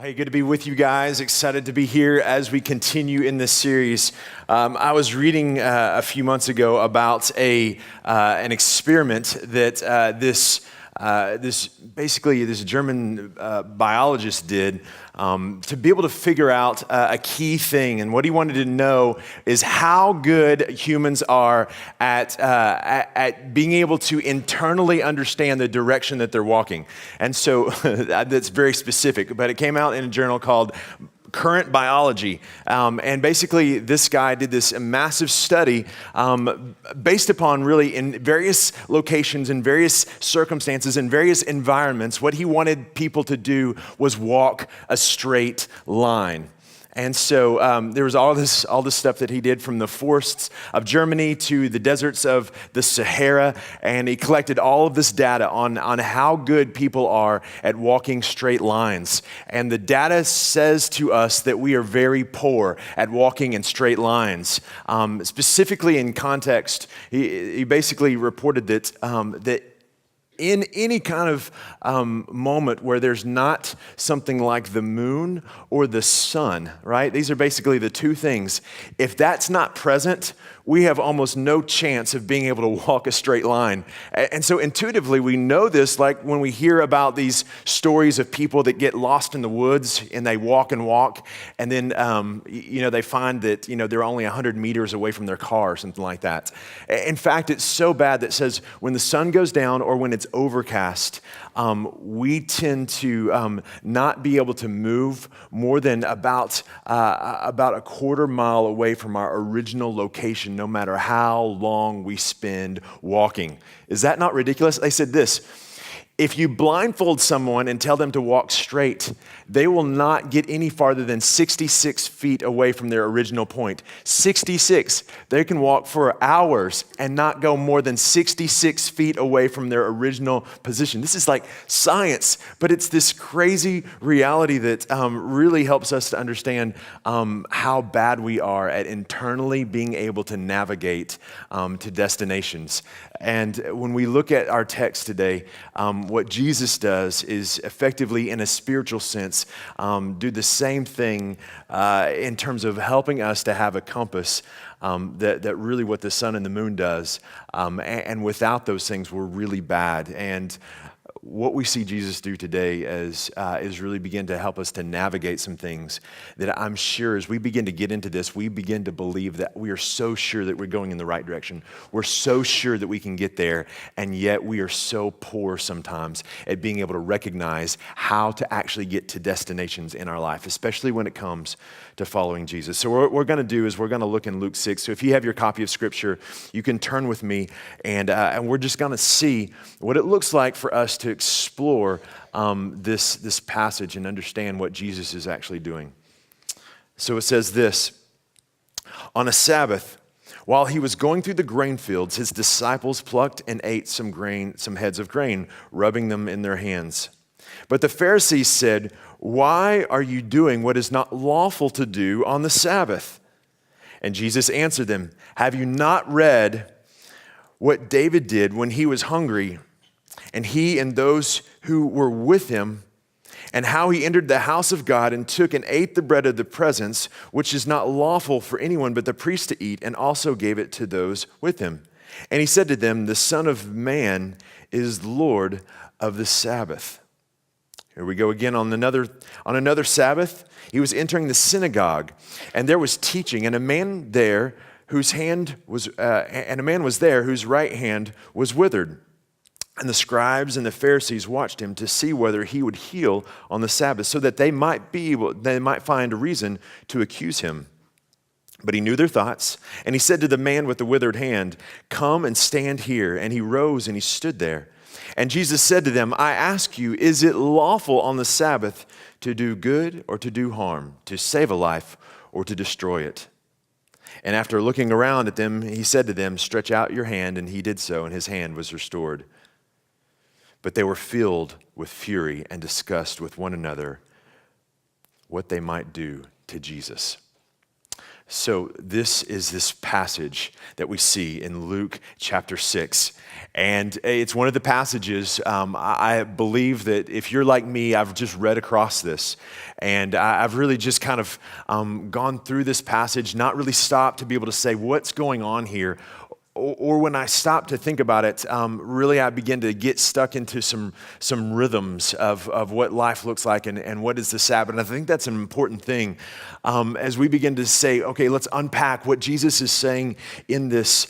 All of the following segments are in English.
Hey, good to be with you guys. Excited to be here as we continue in this series. I was reading a few months ago about an experiment that this German biologist did to be able to figure out a key thing. And what he wanted to know is how good humans are at being able to internally understand the direction that they're walking. And so that's very specific, but it came out in a journal called Current Biology. And basically, this guy did this massive study based upon really in various locations, in various circumstances, in various environments. What he wanted people to do was walk a straight line. And so there was all this stuff that he did from the forests of Germany to the deserts of the Sahara, and he collected all of this data on how good people are at walking straight lines. And the data says to us that we are very poor at walking in straight lines. Specifically in context, he basically reported that in any kind of moment where there's not something like the moon or the sun, right? These are basically the two things. If that's not present, we have almost no chance of being able to walk a straight line. And so intuitively, we know this, like when we hear about these stories of people that get lost in the woods and they walk, and then, they find that, they're only 100 meters away from their car or something like that. In fact, it's so bad that says when the sun goes down or when it's overcast, we tend to not be able to move more than about a quarter mile away from our original location, no matter how long we spend walking. Is that not ridiculous? They said this: if you blindfold someone and tell them to walk straight, they will not get any farther than 66 feet away from their original point. 66. They can walk for hours and not go more than 66 feet away from their original position. This is like science, but it's this crazy reality that really helps us to understand how bad we are at internally being able to navigate to destinations. And when we look at our text today, what Jesus does is effectively, in a spiritual sense, do the same thing in terms of helping us to have a compass that really what the sun and the moon does. And without those things, we're really bad. And what we see Jesus do today is really begin to help us to navigate some things that I'm sure as we begin to get into this, we begin to believe that we are so sure that we're going in the right direction. We're so sure that we can get there, and yet we are so poor sometimes at being able to recognize how to actually get to destinations in our life, especially when it comes to following Jesus. So what we're going to do is we're going to look in Luke 6. So if you have your copy of Scripture, you can turn with me, and we're just going to see what it looks like for us to explore this passage and understand what Jesus is actually doing. So it says this: on a Sabbath, while he was going through the grain fields, his disciples plucked and ate some heads of grain, rubbing them in their hands. But the Pharisees said, "Why are you doing what is not lawful to do on the Sabbath?" And Jesus answered them, "Have you not read what David did when he was hungry, and he and those who were with him, and how he entered the house of God and took and ate the bread of the presence, which is not lawful for anyone but the priest to eat, and also gave it to those with him? And he said to them, the Son of Man is Lord of the Sabbath." Here we go again on another Sabbath. He was entering the synagogue, and there was teaching, and a man was there whose right hand was withered. And the scribes and the Pharisees watched him to see whether he would heal on the Sabbath, so that they might find a reason to accuse him. But he knew their thoughts, and he said to the man with the withered hand, "Come and stand here." And he rose and he stood there. And Jesus said to them, "I ask you, is it lawful on the Sabbath to do good or to do harm, to save a life or to destroy it?" And after looking around at them, he said to them, "Stretch out your hand." And he did so, and his hand was restored. But they were filled with fury and discussed with one another what they might do to Jesus. So this is this passage that we see in Luke chapter 6. And it's one of the passages, I believe that if you're like me, I've just read across this. And I've really just kind of gone through this passage, not really stopped to be able to say what's going on here. Or when I stop to think about it, really I begin to get stuck into some rhythms of what life looks like and what is the Sabbath. And I think that's an important thing as we begin to say, okay, let's unpack what Jesus is saying in this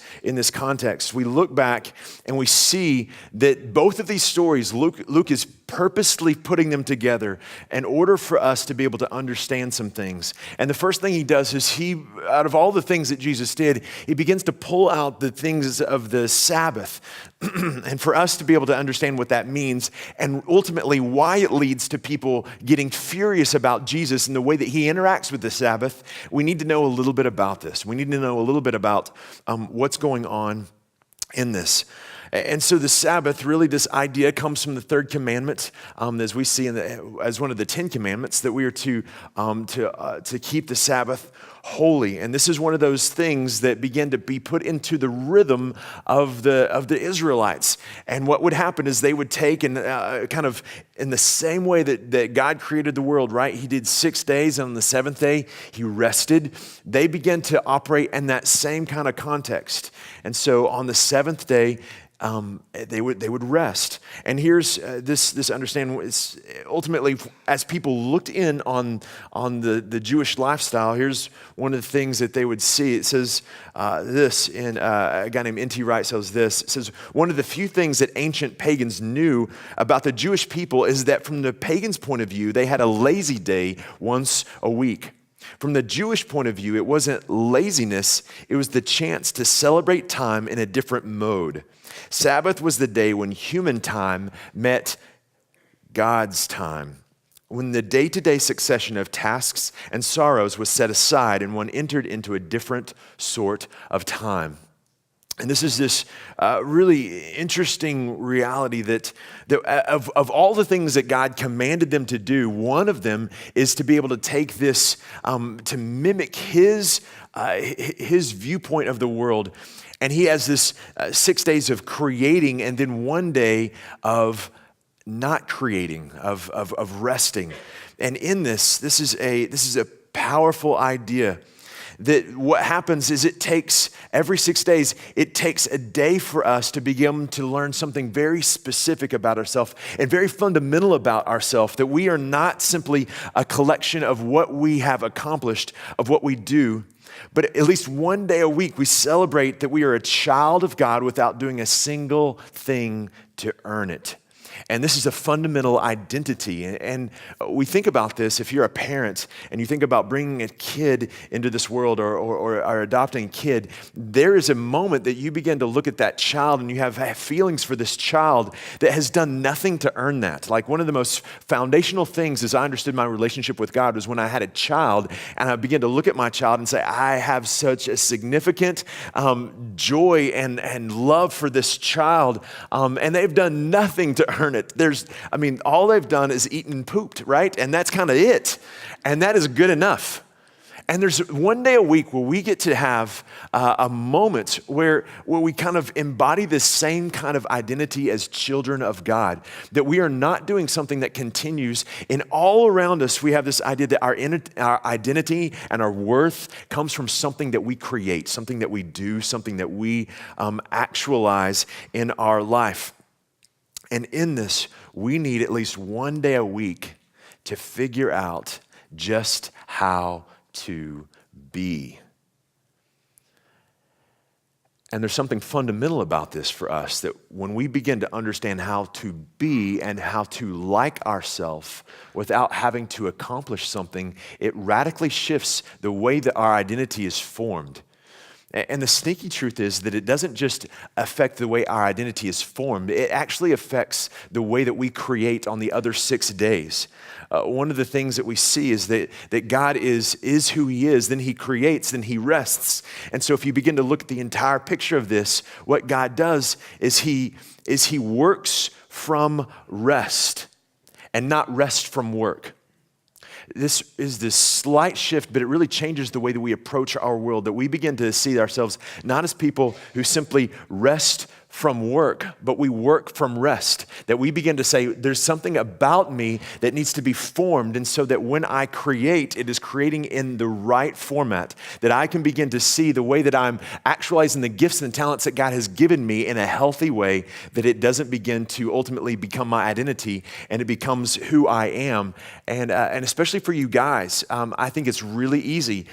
context. We look back and we see that both of these stories, Luke is purposely putting them together in order for us to be able to understand some things. And the first thing he does is out of all the things that Jesus did, he begins to pull out the things of the Sabbath and for us to be able to understand what that means and ultimately why it leads to people getting furious about Jesus and the way that he interacts with the Sabbath, we need to know a little bit about this. We need to know a little bit about what's going on in this. And so the Sabbath, really this idea comes from the third commandment, as we see as one of the 10 commandments, that we are to keep the Sabbath holy. And this is one of those things that began to be put into the rhythm of the Israelites. And what would happen is they would take and kind of in the same way that God created the world, right? He did 6 days, and on the seventh day, he rested. They began to operate in that same kind of context. And so on the seventh day, they would rest. And here's this understanding is ultimately, as people looked in on the Jewish lifestyle, here's one of the things that they would see. It says this in a guy named N.T. Wright says this. It says, one of the few things that ancient pagans knew about the Jewish people is that from the pagans' point of view, they had a lazy day once a week. From the Jewish point of view, it wasn't laziness, it was the chance to celebrate time in a different mode. Sabbath was the day when human time met God's time, when the day-to-day succession of tasks and sorrows was set aside and one entered into a different sort of time. And this is this really interesting reality that of all the things that God commanded them to do, one of them is to be able to take this, to mimic his viewpoint of the world. And he has this 6 days of creating and then 1 day of not creating, of resting. And in this is a powerful idea. That what happens is it takes, every 6 days, it takes a day for us to begin to learn something very specific about ourselves and very fundamental about ourselves, that we are not simply a collection of what we have accomplished, of what we do, but at least 1 day a week we celebrate that we are a child of God without doing a single thing to earn it. And this is a fundamental identity. And we think about this, if you're a parent and you think about bringing a kid into this world or adopting a kid, there is a moment that you begin to look at that child and you have feelings for this child that has done nothing to earn that. Like one of the most foundational things as I understood my relationship with God was when I had a child and I began to look at my child and say, I have such a significant joy and love for this child, and they've done nothing to earn it. All they've done is eaten and pooped, right? And that's kind of it. And that is good enough. And there's 1 day a week where we get to have a moment where we kind of embody this same kind of identity as children of God, that we are not doing something that continues. And all around us, we have this idea that our identity and our worth comes from something that we create, something that we do, something that we actualize in our life. And in this, we need at least 1 day a week to figure out just how to be. And there's something fundamental about this for us, that when we begin to understand how to be and how to like ourselves without having to accomplish something, it radically shifts the way that our identity is formed. And the sneaky truth is that it doesn't just affect the way our identity is formed, it actually affects the way that we create on the other 6 days. One of the things that we see is that God is who he is, then he creates, then he rests. And so if you begin to look at the entire picture of this, what God does is he works from rest and not rest from work. this is this slight shift, but it really changes the way that we approach our world, that we begin to see ourselves not as people who simply rest from work, but we work from rest. That we begin to say, there's something about me that needs to be formed, and so that when I create, it is creating in the right format, that I can begin to see the way that I'm actualizing the gifts and talents that God has given me in a healthy way, that it doesn't begin to ultimately become my identity, and it becomes who I am. And especially for you guys, I think it's really easy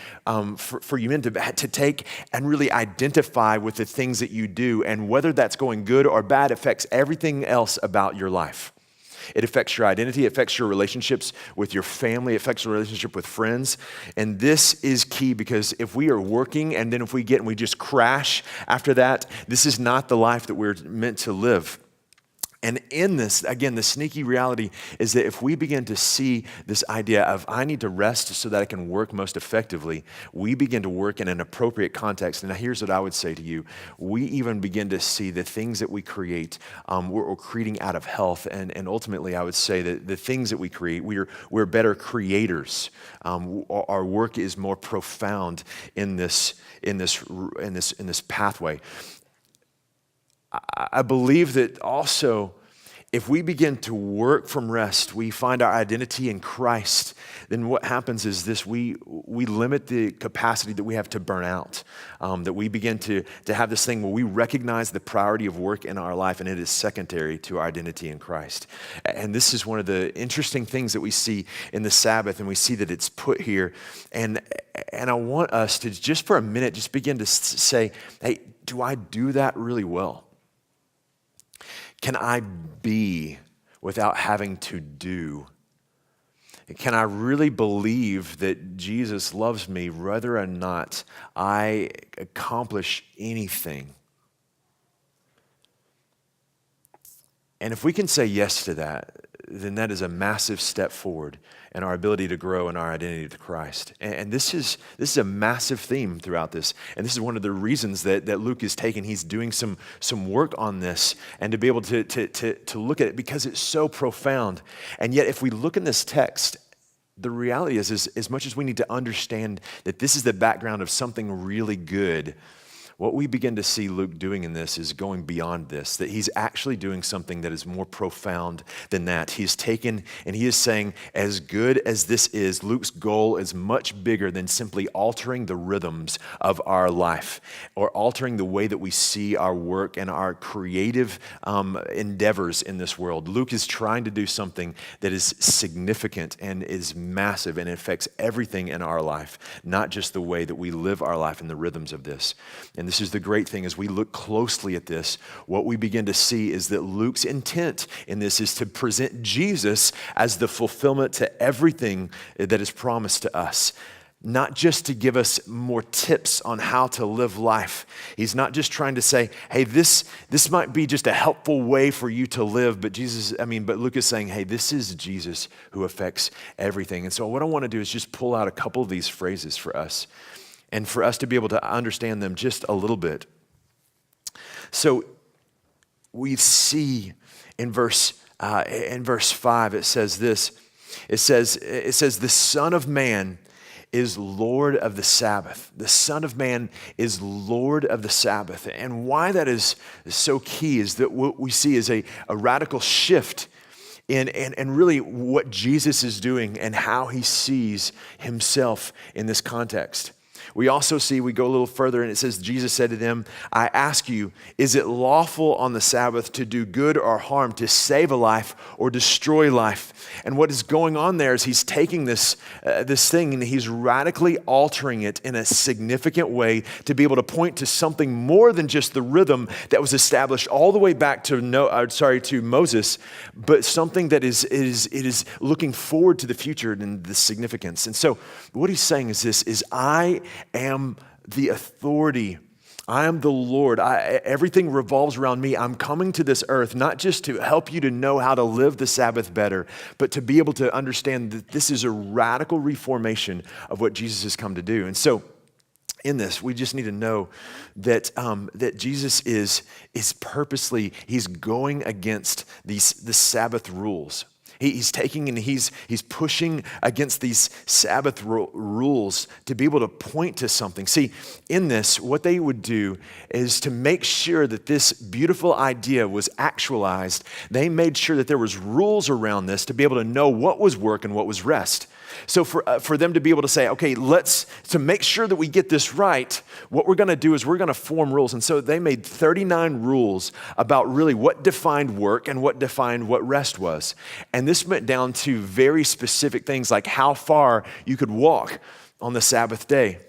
for you men to take and really identify with the things that you do, and whether that's going good or bad affects everything else about your life. It affects your identity, it affects your relationships with your family, it affects your relationship with friends. And this is key, because if we are working and then if we get and we just crash after that, this is not the life that we're meant to live. And in this, again, the sneaky reality is that if we begin to see this idea of I need to rest so that I can work most effectively, we begin to work in an appropriate context. And now here's what I would say to you. We even begin to see the things that we create, we're creating out of health. And ultimately, I would say that the things that we create, we're better creators. Our work is more profound in this pathway. I believe that also, if we begin to work from rest, we find our identity in Christ, then what happens is this, we limit the capacity that we have to burn out, that we begin to have this thing where we recognize the priority of work in our life, and it is secondary to our identity in Christ. And this is one of the interesting things that we see in the Sabbath, and we see that it's put here. And I want us to just for a minute, just begin to say, hey, do I do that really well? Can I be without having to do? Can I really believe that Jesus loves me whether or not I accomplish anything? And if we can say yes to that, then that is a massive step forward in our ability to grow in our identity to Christ. And this is a massive theme throughout this. And this is one of the reasons that Luke is taking. He's doing some work on this, and to be able to look at it, because it's so profound. And yet, if we look in this text, the reality is as much as we need to understand that this is the background of something really good, what we begin to see Luke doing in this is going beyond this, that he's actually doing something that is more profound than that. He's taken and he is saying, as good as this is, Luke's goal is much bigger than simply altering the rhythms of our life or altering the way that we see our work and our creative endeavors in this world. Luke is trying to do something that is significant and is massive, and it affects everything in our life, not just the way that we live our life and the rhythms of this. And this is the great thing. As we look closely at this, what we begin to see is that Luke's intent in this is to present Jesus as the fulfillment to everything that is promised to us. Not just to give us more tips on how to live life. He's not just trying to say, hey, this might be just a helpful way for you to live, but Luke is saying, hey, this is Jesus who affects everything. And so what I want to do is just pull out a couple of these phrases for us, and for us to be able to understand them just a little bit. So we see in verse 5, it says this. It says, the Son of Man is Lord of the Sabbath. The Son of Man is Lord of the Sabbath. And why that is so key is that what we see is a radical shift and really what Jesus is doing and how he sees himself in this context. We also see, we go a little further, and it says, Jesus said to them, I ask you, is it lawful on the Sabbath to do good or harm, to save a life or destroy life? And what is going on there is he's taking this thing and he's radically altering it in a significant way to be able to point to something more than just the rhythm that was established all the way back to Moses, but something that is looking forward to the future and the significance. And so what he's saying is this, is I am the authority. I am the Lord. Everything revolves around me. I'm coming to this earth not just to help you to know how to live the Sabbath better, but to be able to understand that this is a radical reformation of what Jesus has come to do. And so in this, we just need to know that that Jesus is purposely, he's going against the Sabbath rules. He's taking and he's pushing against these Sabbath rules to be able to point to something. See, in this, what they would do is to make sure that this beautiful idea was actualized. They made sure that there was rules around this to be able to know what was work and what was rest. So for them to be able to say, okay, to make sure that we get this right, what we're going to do is we're going to form rules. And so they made 39 rules about really what defined work and what defined what rest was. And this went down to very specific things like how far you could walk on the Sabbath day.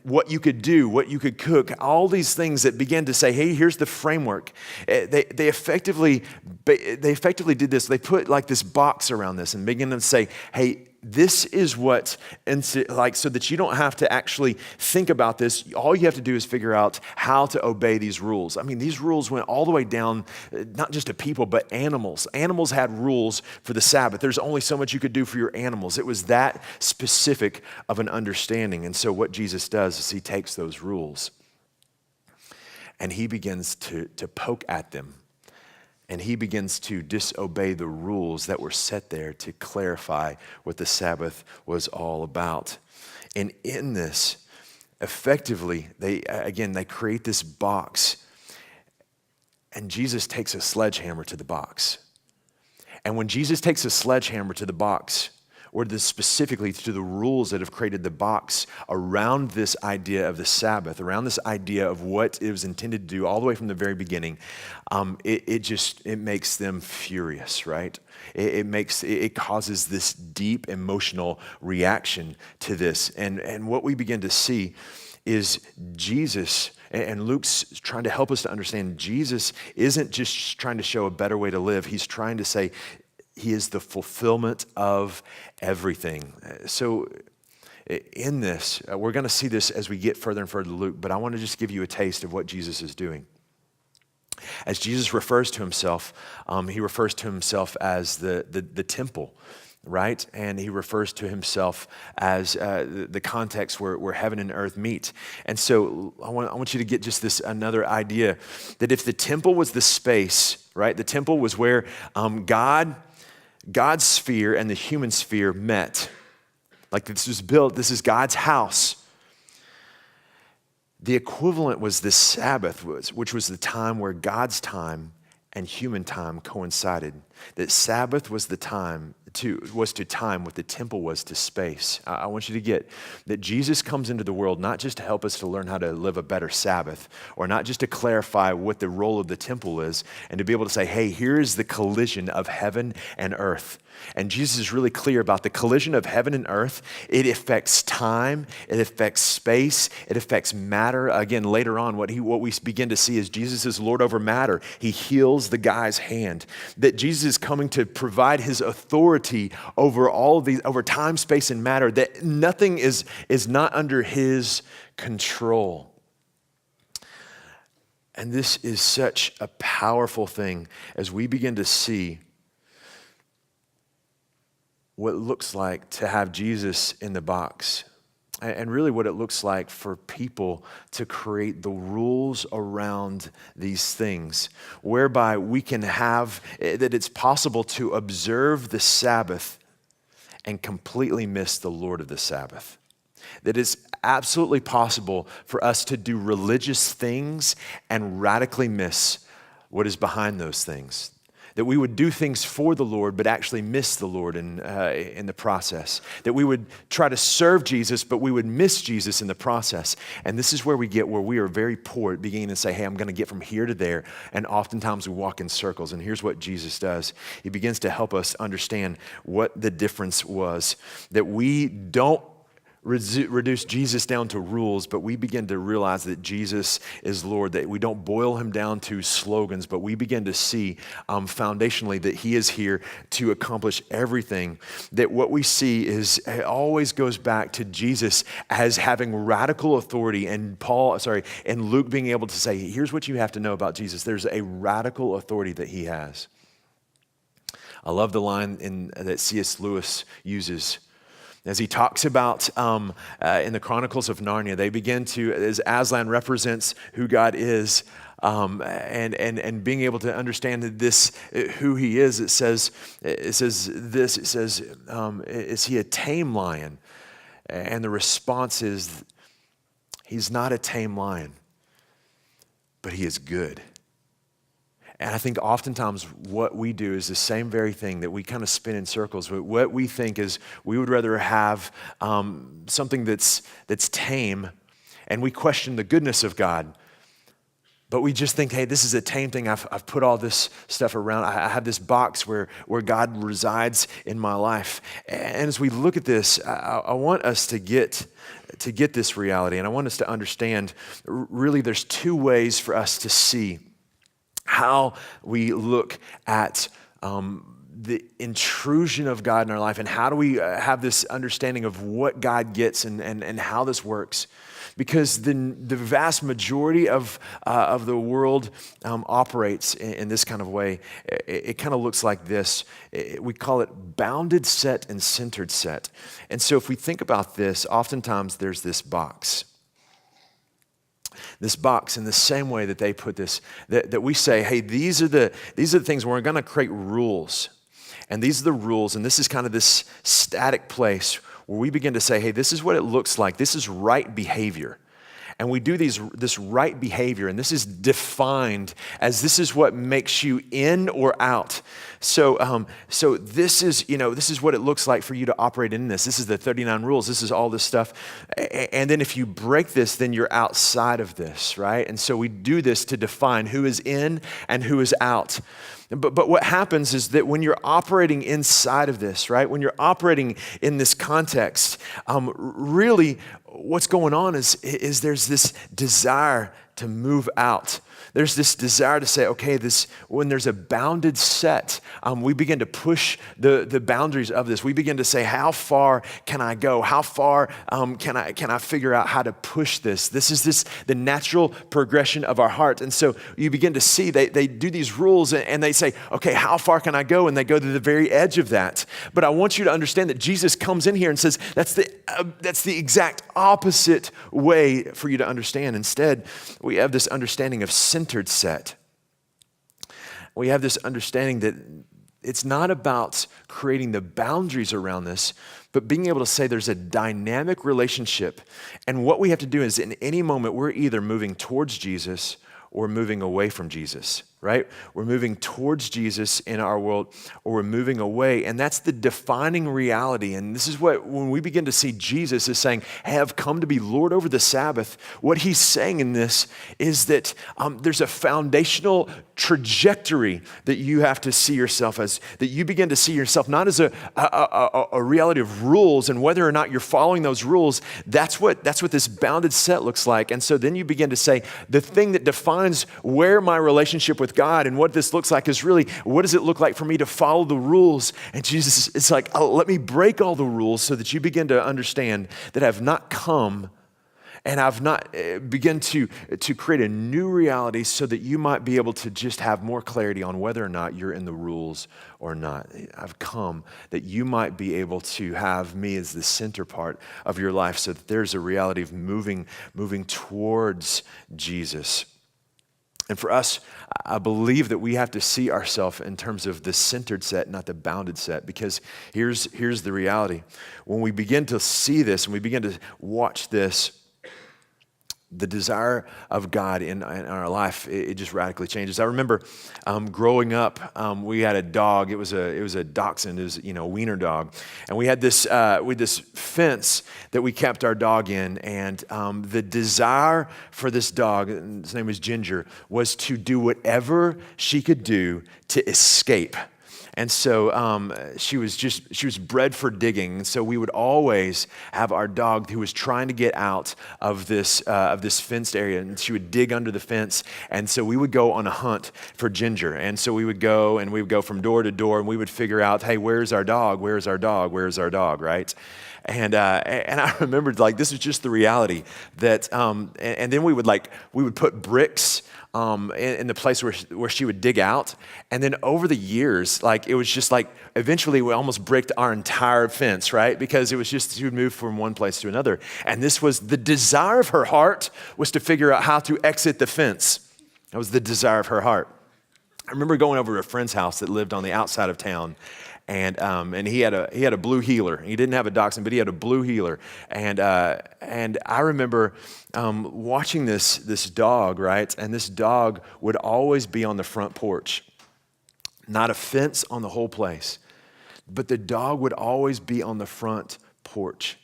What you could do, what you could cook, all these things that began to say, hey, here's the framework. They effectively did this. They put like this box around this and began to say, hey, this is what, so that you don't have to actually think about this. All you have to do is figure out how to obey these rules. I mean, these rules went all the way down, not just to people, but animals. Animals had rules for the Sabbath. There's only so much you could do for your animals. It was that specific of an understanding. And so what Jesus does is he takes those rules and he begins to poke at them. And he begins to disobey the rules that were set there to clarify what the Sabbath was all about. And in this, effectively, they create this box. And Jesus takes a sledgehammer to the box. And when Jesus takes a sledgehammer to the box, or specifically to the rules that have created the box around this idea of the Sabbath, around this idea of what it was intended to do all the way from the very beginning, it makes them furious, right? It causes this deep emotional reaction to this. And what we begin to see is Jesus, and Luke's trying to help us to understand Jesus isn't just trying to show a better way to live. He's trying to say, he is the fulfillment of everything. So in this, we're going to see this as we get further and further to Luke, but I want to just give you a taste of what Jesus is doing. As Jesus refers to himself, he refers to himself as the temple, right? And he refers to himself as the context where heaven and earth meet. And so I want you to get just this another idea that if the temple was the space, right? The temple was where God's sphere and the human sphere met. Like this was built, this is God's house. The equivalent was the Sabbath, which was the time where God's time and human time coincided. That Sabbath was to time what the temple was to space. I want you to get that Jesus comes into the world not just to help us to learn how to live a better Sabbath, or not just to clarify what the role of the temple is, and to be able to say, hey, here is the collision of heaven and earth. And Jesus is really clear about the collision of heaven and earth. It affects time, it affects space, it affects matter. Again, later on, what we begin to see is Jesus is Lord over matter. He heals the guy's hand. That Jesus is coming to provide his authority over all of these, over time, space, and matter. That nothing is not under his control. And this is such a powerful thing as we begin to see what it looks like to have Jesus in the box, and really what it looks like for people to create the rules around these things, whereby we can have, that it's possible to observe the Sabbath and completely miss the Lord of the Sabbath. That it's absolutely possible for us to do religious things and radically miss what is behind those things. That we would do things for the Lord, but actually miss the Lord in the process. That we would try to serve Jesus, but we would miss Jesus in the process. And this is where we are very poor at beginning to say, hey, I'm going to get from here to there. And oftentimes we walk in circles. And here's what Jesus does. He begins to help us understand what the difference was. That we don't reduce Jesus down to rules, but we begin to realize that Jesus is Lord, that we don't boil him down to slogans, but we begin to see foundationally that he is here to accomplish everything. That what we see is, it always goes back to Jesus as having radical authority, and Luke being able to say, here's what you have to know about Jesus. There's a radical authority that he has. I love the line that C.S. Lewis uses as he talks about in the Chronicles of Narnia. They begin to, as Aslan represents who God is, and being able to understand that this, who he is. It says this, is he a tame lion? And the response is, he's not a tame lion, but he is good. And I think oftentimes what we do is the same very thing, that we kind of spin in circles. What we think is we would rather have something that's tame, and we question the goodness of God. But we just think, hey, this is a tame thing. I've put all this stuff around. I have this box where God resides in my life. And as we look at this, I want us to get this reality, and I want us to understand, really there's two ways for us to see how we look at the intrusion of God in our life, and how do we have this understanding of what God gets and how this works. Because the vast majority of the world operates in this kind of way. It kind of looks like this. We call it bounded set and centered set. And so if we think about this, oftentimes there's this box. This box, in the same way that they put this, that we say, hey, these are the things where we're going to create rules. And these are the rules, and this is kind of this static place where we begin to say, hey, this is what it looks like. This is right behavior. And we do this right behavior, and this is defined as this is what makes you in or out. So this is what it looks like for you to operate in this. This is the 39 rules. This is all this stuff. And then if you break this, then you're outside of this, right? And so we do this to define who is in and who is out. But what happens is that when you're operating inside of this, right? When you're operating in this context, really what's going on is there's this desire to move out. There's this desire to say, okay, when there's a bounded set, we begin to push the boundaries of this. We begin to say, how far can I go? How far can I figure out how to push this? This is the natural progression of our heart. And so you begin to see they do these rules, and they say, okay, how far can I go? And they go to the very edge of that. But I want you to understand that Jesus comes in here and says, that's the exact opposite way for you to understand. Instead, we have this understanding of centered set. We have this understanding that it's not about creating the boundaries around this, but being able to say there's a dynamic relationship. And what we have to do is, in any moment, we're either moving towards Jesus or moving away from Jesus, right? We're moving towards Jesus in our world, or we're moving away. And that's the defining reality. And this is what, when we begin to see Jesus as saying, hey, I've come to be Lord over the Sabbath, what he's saying in this is that there's a foundational trajectory that you have to see yourself as, that you begin to see yourself not as a reality of rules, and whether or not you're following those rules, that's what this bounded set looks like. And so then you begin to say, the thing that defines where my relationship with God and what this looks like is really, what does it look like for me to follow the rules? And Jesus, it's like, oh, let me break all the rules so that you begin to understand that I've not come and I've not begun to create a new reality so that you might be able to just have more clarity on whether or not you're in the rules or not. I've come that you might be able to have me as the center part of your life, so that there's a reality of moving towards Jesus. And for us, I believe that we have to see ourselves in terms of the centered set, not the bounded set, because here's the reality. When we begin to see this and we begin to watch this, the desire of God in our life, it just radically changes. I remember growing up, we had a dog. It was a dachshund. It was a wiener dog, and we had this fence that we kept our dog in. And the desire for this dog, his name was Ginger, was to do whatever she could do to escape. And so she was bred for digging. And so we would always have our dog who was trying to get out of this fenced area, and she would dig under the fence. And so we would go on a hunt for Ginger. And so we would go from door to door, and we would figure out, hey, where's our dog? Where's our dog? Where's our dog? Right? And I remembered, like, this was just the reality that, and then we would put bricks in the place where she would dig out. And then over the years, like, it was just like, eventually we almost bricked our entire fence, right? Because it was just, she would move from one place to another. And this was the desire of her heart, was to figure out how to exit the fence. That was the desire of her heart. I remember going over to a friend's house that lived on the outside of town, and he had a blue heeler. He didn't have a dachshund, but he had a blue heeler. And I remember watching this dog, right? And this dog would always be on the front porch. Not a fence on the whole place, but the dog would always be on the front porch.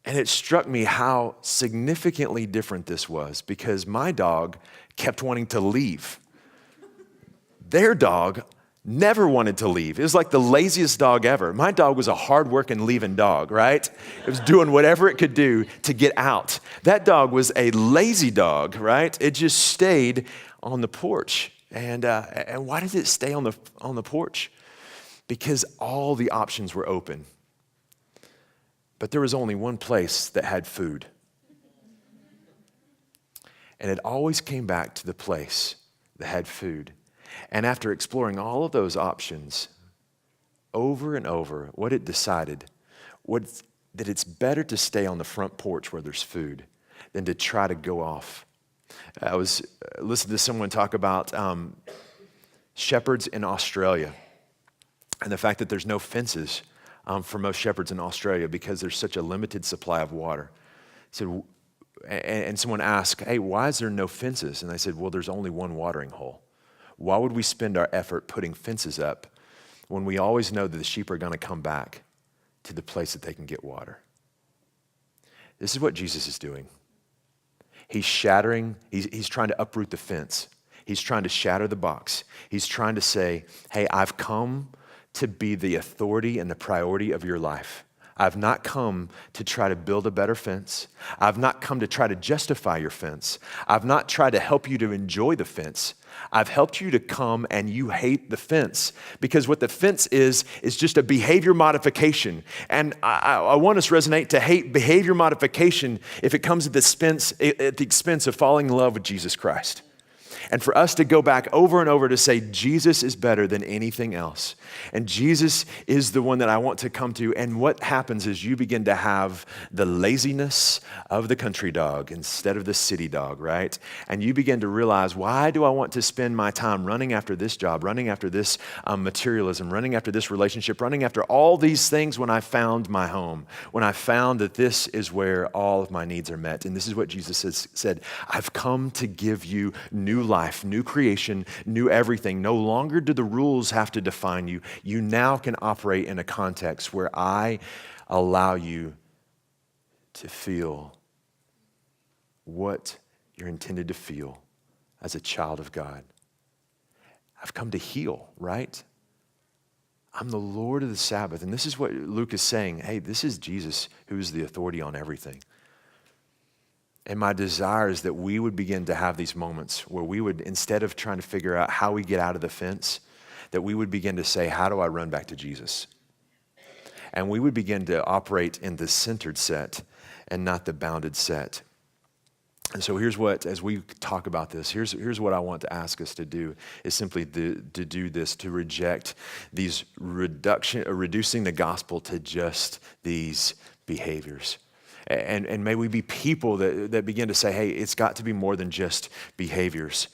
And it struck me how significantly different this was, because my dog kept wanting to leave. Their dog never wanted to leave. It was like the laziest dog ever. My dog was a hard-working leaving dog, right? It was doing whatever it could do to get out. That dog was a lazy dog, right? It just stayed on the porch. And why did it stay on the porch? Because all the options were open. But there was only one place that had food. And it always came back to the place that had food. And after exploring all of those options over and over, what it decided was that it's better to stay on the front porch where there's food than to try to go off. I was listening to someone talk about shepherds in Australia and the fact that there's no fences for most shepherds in Australia because there's such a limited supply of water. So, and someone asked, hey, why is there no fences? And I said, well, there's only one watering hole. Why would we spend our effort putting fences up when we always know that the sheep are going to come back to the place that they can get water? This is what Jesus is doing. He's shattering, he's trying to uproot the fence. He's trying to shatter the box. He's trying to say, hey, I've come to be the authority and the priority of your life. I've not come to try to build a better fence. I've not come to try to justify your fence. I've not tried to help you to enjoy the fence. I've helped you to come and you hate the fence, because what the fence is just a behavior modification. And I want us to resonate to hate behavior modification if it comes at the expense of falling in love with Jesus Christ. And for us to go back over and over to say, Jesus is better than anything else. And Jesus is the one that I want to come to. And what happens is you begin to have the laziness of the country dog instead of the city dog, right? And you begin to realize, why do I want to spend my time running after this job, running after this materialism, running after this relationship, running after all these things when I found my home, when I found that this is where all of my needs are met? And this is what Jesus has said, I've come to give you new life, new creation, new everything. No longer do the rules have to define you. You now can operate in a context where I allow you to feel what you're intended to feel as a child of God. I've come to heal, right? I'm the Lord of the Sabbath. And this is what Luke is saying. Hey, this is Jesus who is the authority on everything. And my desire is that we would begin to have these moments where we would, instead of trying to figure out how we get out of the fence, that we would begin to say, how do I run back to Jesus? And we would begin to operate in the centered set and not the bounded set. And so here's what, as we talk about this, here's what I want to ask us to do, is simply to do this, to reject these reducing the gospel to just these behaviors. And may we be people that begin to say, hey, it's got to be more than just behaviors.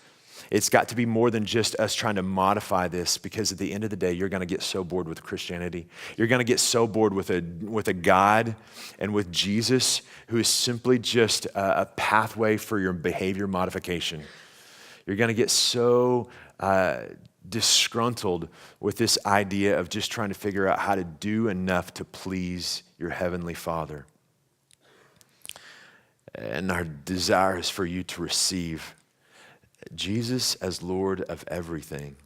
It's got to be more than just us trying to modify this, because at the end of the day, you're going to get so bored with Christianity. You're going to get so bored with a God and with Jesus who is simply just a pathway for your behavior modification. You're going to get so disgruntled with this idea of just trying to figure out how to do enough to please your heavenly Father. And our desire is for you to receive Jesus as Lord of everything,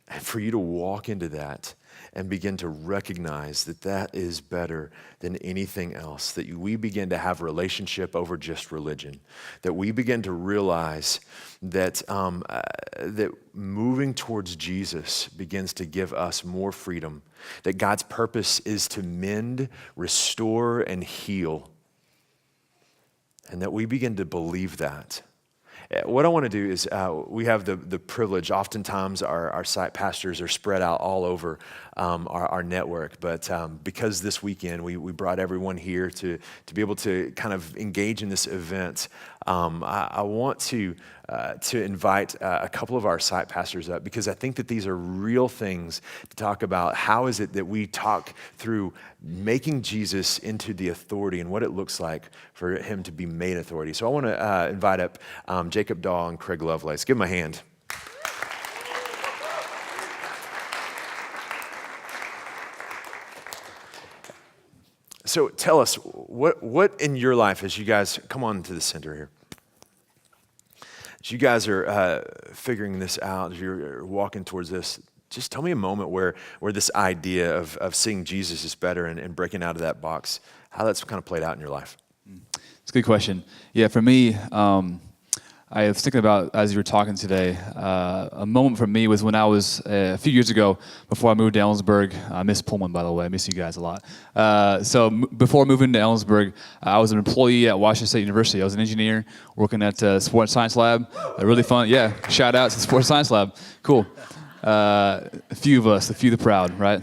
and for you to walk into that and begin to recognize that that is better than anything else, that we begin to have relationship over just religion, that we begin to realize that, that moving towards Jesus begins to give us more freedom, that God's purpose is to mend, restore, and heal. And that we begin to believe that. what I want to do is we have the privilege. Oftentimes, our site pastors are spread out all over our network, but because this weekend we brought everyone here to be able to kind of engage in this event, I want to invite a couple of our site pastors up, because I think that these are real things to talk about. How is it that we talk through making Jesus into the authority and what it looks like for him to be made authority? So I want to invite up Jacob Dahl and Craig Lovelace. Give them a hand. So tell us, what in your life, as you guys come on to the center here, as you guys are figuring this out, as you're walking towards this, just tell me a moment where this idea of seeing Jesus is better and breaking out of that box, how that's kind of played out in your life. It's a good question. Yeah, for me, I was thinking about, as you were talking today, a moment for me was when I was, a few years ago, before I moved to Ellensburg. I miss Pullman, by the way. I miss you guys a lot. Before moving to Ellensburg, I was an employee at Washington State University. I was an engineer working at the Sports Science Lab. Really fun. Yeah, shout out to the Sports Science Lab. Cool. A few of us, a few the proud, right?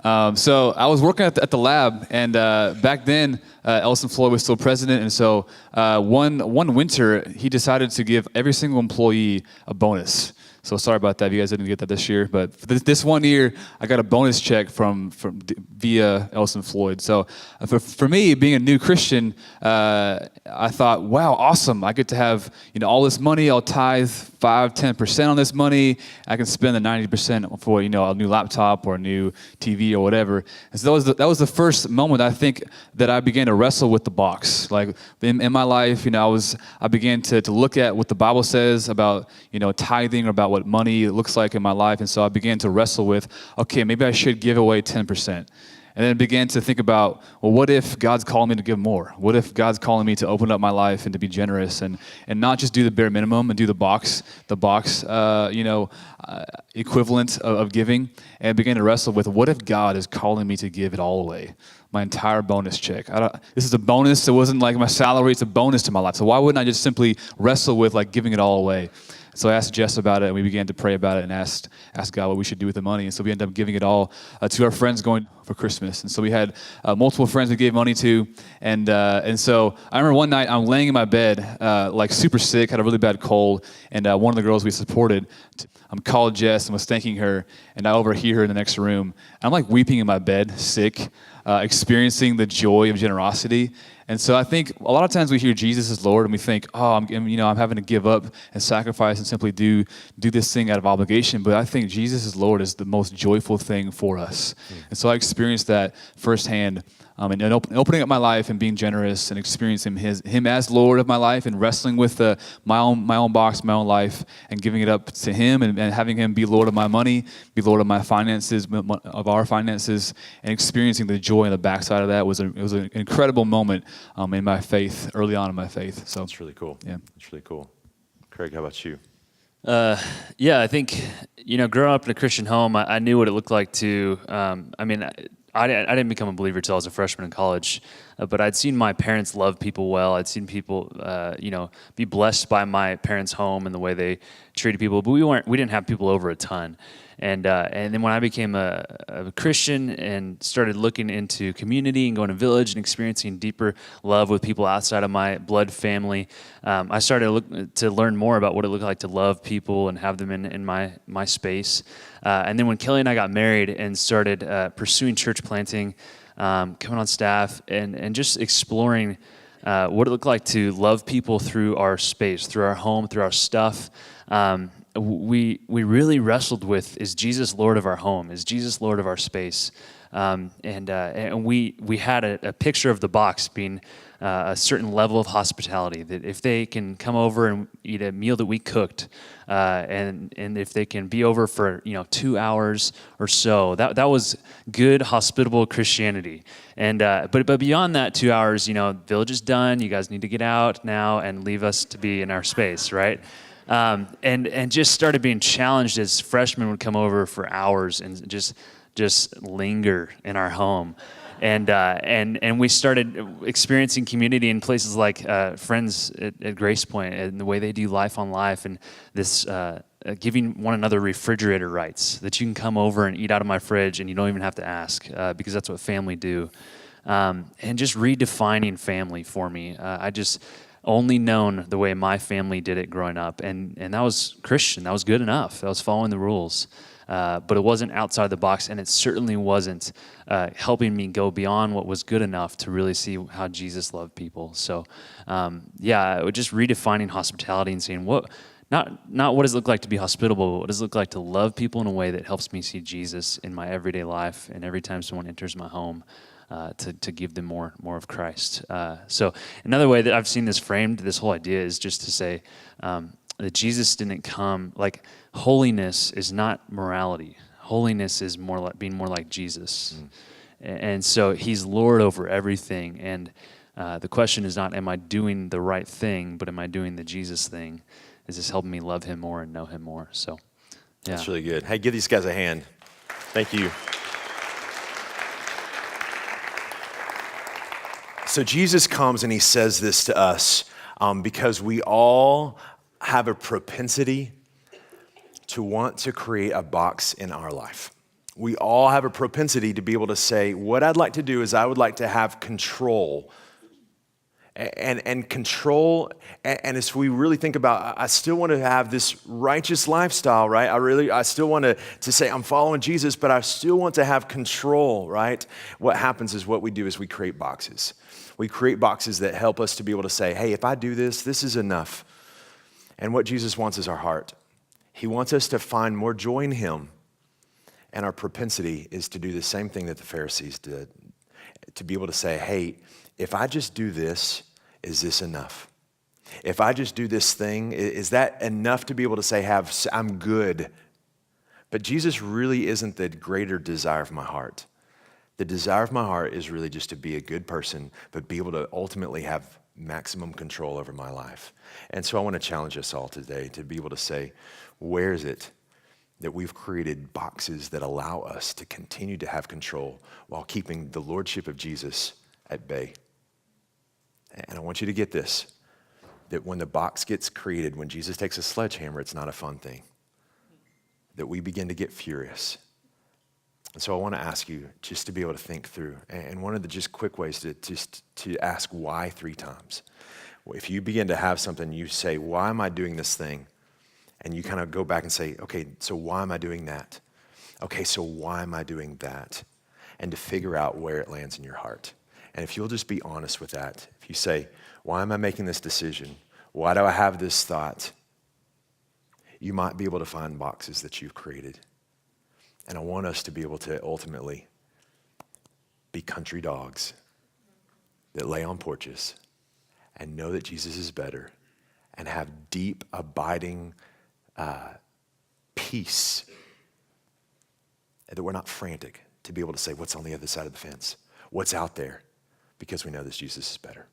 So I was working at the lab, and back then, Ellison Floyd was still president, and so one winter, he decided to give every single employee a bonus. So sorry about that if you guys didn't get that this year, but this one year, I got a bonus check via Ellison Floyd. So for me, being a new Christian, I thought, wow, awesome. I get to have all this money. I'll tithe 5-10% on this money. I can spend the 90% for a new laptop or a new TV or whatever. And so that was the first moment, I think, that I began to wrestle with the box. Like in my life, I began to look at what the Bible says about tithing, or about what money looks like in my life. And so I began to wrestle with, okay, maybe I should give away 10%. And then began to think about, well, what if God's calling me to give more? What if God's calling me to open up my life and to be generous and not just do the bare minimum and do the box equivalent of giving? And began to wrestle with, what if God is calling me to give it all away? My entire bonus check. This is a bonus. It wasn't like my salary. It's a bonus to my life. So why wouldn't I just simply wrestle with giving it all away? So I asked Jess about it, and we began to pray about it and asked God what we should do with the money. And so we ended up giving it all to our friends going for Christmas. And so we had multiple friends we gave money to. And so I remember one night I'm laying in my bed, super sick, had a really bad cold. And one of the girls we supported, called Jess and was thanking her. And I overhear her in the next room. I'm weeping in my bed, sick, experiencing the joy of generosity. And so I think a lot of times we hear Jesus is Lord and we think, oh, I'm having to give up and sacrifice and simply do this thing out of obligation. But I think Jesus is Lord is the most joyful thing for us. And so I experienced that firsthand. And opening up my life and being generous and experiencing Him as Lord of my life and wrestling with my own box, my own life, and giving it up to Him and having Him be Lord of my money, be Lord of my finances, of our finances, and experiencing the joy on the backside of that was an incredible moment in my faith, early on in my faith. So that's really cool. Yeah, it's really cool. Craig, how about you? I think growing up in a Christian home, I knew what it looked like to. I didn't become a believer until I was a freshman in college, but I'd seen my parents love people well. I'd seen people, be blessed by my parents' home and the way they treated people. But we didn't have people over a ton. And then when I became a Christian and started looking into community and going to Village and experiencing deeper love with people outside of my blood family, I started to learn more about what it looked like to love people and have them in my space. And then when Kelly and I got married and started pursuing church planting, coming on staff, and just exploring what it looked like to love people through our space, through our home, through our stuff, we really wrestled with, is Jesus Lord of our home? Is Jesus Lord of our space? And we had a picture of the box being a certain level of hospitality, that if they can come over and eat a meal that we cooked, and if they can be over for 2 hours or so, that was good, hospitable Christianity. And but beyond that 2 hours, Village is done. You guys need to get out now and leave us to be in our space, right? And just started being challenged as freshmen would come over for hours and just linger in our home. And we started experiencing community in places like friends at Grace Point and the way they do Life on Life, and this giving one another refrigerator rights, that you can come over and eat out of my fridge and you don't even have to ask, because that's what family do. And just redefining family for me. I just only known the way my family did it growing up, and that was Christian. That was good enough. That was following the rules. But it wasn't outside the box, and it certainly wasn't helping me go beyond what was good enough to really see how Jesus loved people. So, just redefining hospitality and saying, not what does it look like to be hospitable, but what does it look like to love people in a way that helps me see Jesus in my everyday life, and every time someone enters my home, to give them more of Christ. So another way that I've seen this framed, this whole idea, is just to say that Jesus didn't come, like, holiness is not morality. Holiness is more like being more like Jesus. And so he's Lord over everything. And the question is not, am I doing the right thing, but am I doing the Jesus thing? Is this helping me love him more and know him more? So, yeah. That's really good. Hey, give these guys a hand. Thank you. So Jesus comes and he says this to us because we all have a propensity to want to create a box in our life. We all have a propensity to be able to say, what I'd like to do is I would like to have control. And control, and as we really think about, I still want to have this righteous lifestyle, right? I still want to say I'm following Jesus, but I still want to have control, right? What happens is what we do is we create boxes. We create boxes that help us to be able to say, hey, if I do this, this is enough. And what Jesus wants is our heart. He wants us to find more joy in him. And our propensity is to do the same thing that the Pharisees did, to be able to say, hey, if I just do this, is this enough? If I just do this thing, is that enough to be able to say, I'm good? But Jesus really isn't the greater desire of my heart. The desire of my heart is really just to be a good person, but be able to ultimately have maximum control over my life. And so I want to challenge us all today to be able to say, where is it that we've created boxes that allow us to continue to have control while keeping the lordship of Jesus at bay? And I want you to get this, that when the box gets created, when Jesus takes a sledgehammer, it's not a fun thing. That we begin to get furious. And so I want to ask you just to be able to think through. And one of the just quick ways to ask why 3 times. If you begin to have something, you say, why am I doing this thing? And you kind of go back and say, okay, so why am I doing that? Okay, so why am I doing that? And to figure out where it lands in your heart. And if you'll just be honest with that, if you say, why am I making this decision? Why do I have this thought? You might be able to find boxes that you've created. And I want us to be able to ultimately be country dogs that lay on porches and know that Jesus is better and have deep, abiding peace. And that we're not frantic to be able to say, what's on the other side of the fence? What's out there? Because we know this Jesus is better.